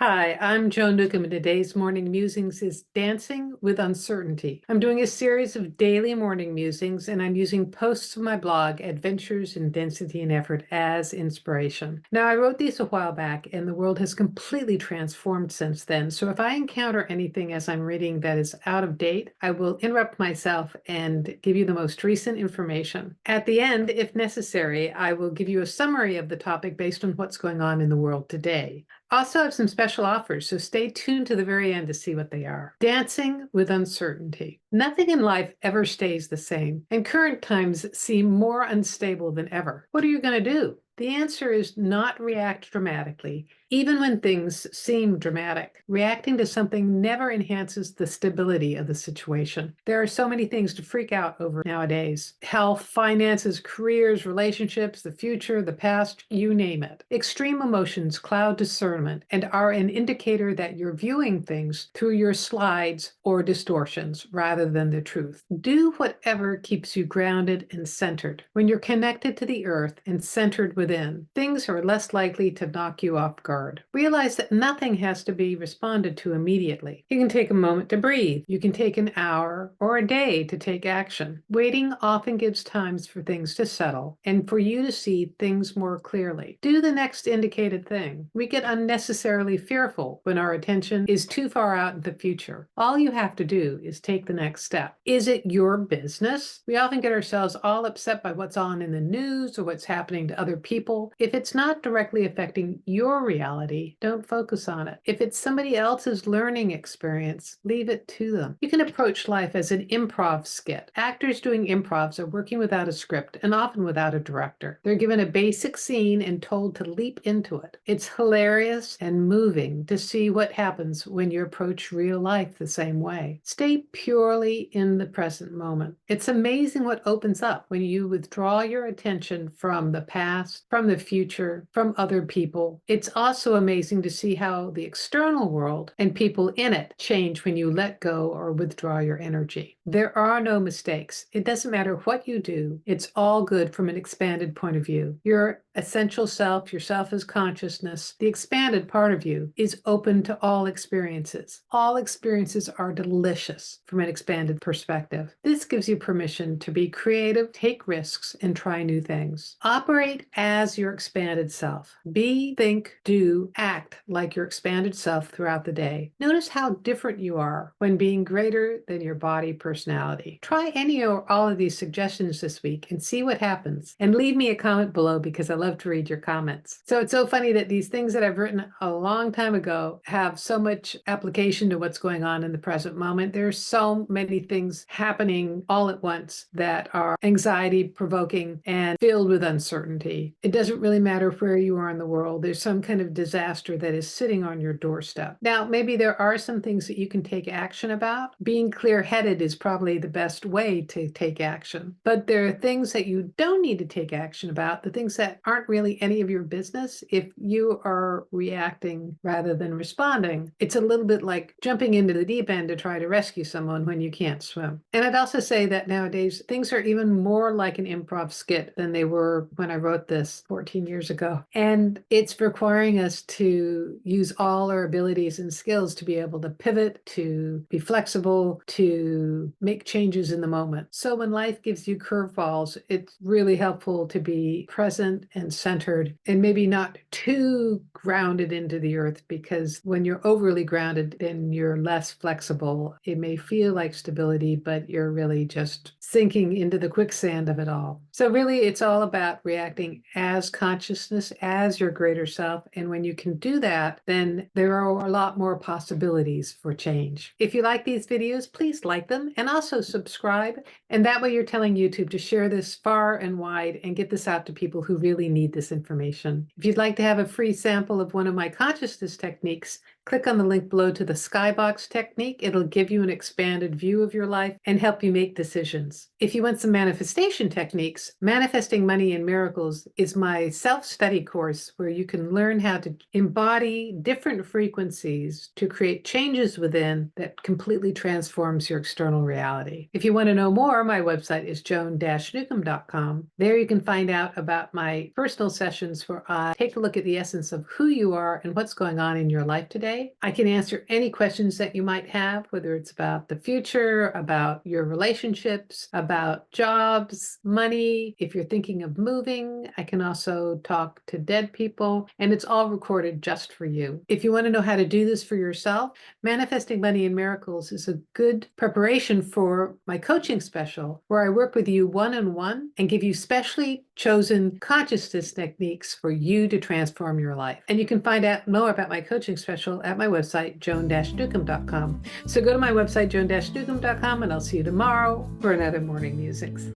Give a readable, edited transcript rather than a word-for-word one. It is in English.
Hi, I'm Joan Newcomb, and today's morning musings is Dancing with Uncertainty. I'm doing a series of daily morning musings, and I'm using posts of my blog, Adventures in Density and Effort, as inspiration. Now, I wrote these a while back, and the world has completely transformed since then. So if I encounter anything as I'm reading that is out of date, I will interrupt myself and give you the most recent information. At the end, if necessary, I will give you a summary of the topic based on what's going on in the world today. Also have some special offers, so stay tuned to the very end to see what they are. Dancing with uncertainty. Nothing in life ever stays the same, and current times seem more unstable than ever. What are you going to do? The answer is not react dramatically, even when things seem dramatic. Reacting to something never enhances the stability of the situation. There are so many things to freak out over nowadays. Health, finances, careers, relationships, the future, the past, you name it. Extreme emotions cloud discernment and are an indicator that you're viewing things through your slides or distortions rather than the truth. Do whatever keeps you grounded and centered. When you're connected to the earth and centered within, things are less likely to knock you off guard. Realize that nothing has to be responded to immediately. You can take a moment to breathe. You can take an hour or a day to take action. Waiting often gives times for things to settle and for you to see things more clearly. Do the next indicated thing. We get unnecessarily fearful when our attention is too far out in the future. All you have to do is take the next step. Is it your business? We often get ourselves all upset by what's on in the news or what's happening to other people. If it's not directly affecting your reality, don't focus on it. If it's somebody else's learning experience, leave it to them. You can approach life as an improv skit. Actors doing improvs are working without a script and often without a director. They're given a basic scene and told to leap into it. It's hilarious and moving to see what happens when you approach real life the same way. Stay purely in the present moment. It's amazing what opens up when you withdraw your attention from the past, from the future, from other people. It's also amazing to see how the external world and people in it change when you let go or withdraw your energy. There are no mistakes. It doesn't matter what you do. It's all good from an expanded point of view. Your essential self, your self as consciousness, the expanded part of you is open to all experiences. All experiences are delicious from an expanded perspective. This gives you permission to be creative, take risks, and try new things. Operate as your expanded self. Be, think, do, act like your expanded self throughout the day. Notice how different you are when being greater than your body personality. Try any or all of these suggestions this week and see what happens. And leave me a comment below because I love to read your comments. So it's so funny that these things that I've written a long time ago have so much application to what's going on in the present moment. There's so many things happening all at once that are anxiety provoking and filled with uncertainty. It doesn't really matter where you are in the world. There's some kind of disaster that is sitting on your doorstep. Now, maybe there are some things that you can take action about. Being clear-headed is probably the best way to take action. But there are things that you don't need to take action about, the things that aren't really any of your business. If you are reacting rather than responding, it's a little bit like jumping into the deep end to try to rescue someone when you can't swim. And I'd also say that nowadays things are even more like an improv skit than they were when I wrote this 14 years ago. And it's requiring us to use all our abilities and skills to be able to pivot, to be flexible, to make changes in the moment. So when life gives you curveballs, it's really helpful to be present and centered and maybe not too grounded into the earth, because when you're overly grounded, then you're less flexible. It may feel like stability, but you're really just sinking into the quicksand of it all. So really, it's all about reacting as consciousness, as your greater self. And when you can do that, then there are a lot more possibilities for change. If you like these videos, please like them and also subscribe. And that way you're telling YouTube to share this far and wide and get this out to people who really need this information. If you'd like to have a free sample of one of my consciousness techniques, Click on the link below to the skybox technique. It'll give you an expanded view of your life and help you make decisions. If you want some manifestation techniques, Manifesting Money and Miracles is my self-study course where you can learn how to embody different frequencies to create changes within that completely transforms your external reality. If you want to know more, my website is joan-newcomb.com. There you can find out about my personal sessions where I take a look at the essence of who you are and what's going on in your life today. I can answer any questions that you might have, whether it's about the future, about your relationships, about jobs, money. If you're thinking of moving, I can also talk to dead people, and it's all recorded just for you. If you want to know how to do this for yourself, Manifesting Money and Miracles is a good preparation for my coaching special, where I work with you one-on-one and give you specially chosen consciousness techniques for you to transform your life. And you can find out more about my coaching special at my website, joan-newcomb.com. So go to my website, joan-newcomb.com, and I'll see you tomorrow for another Morning Musings.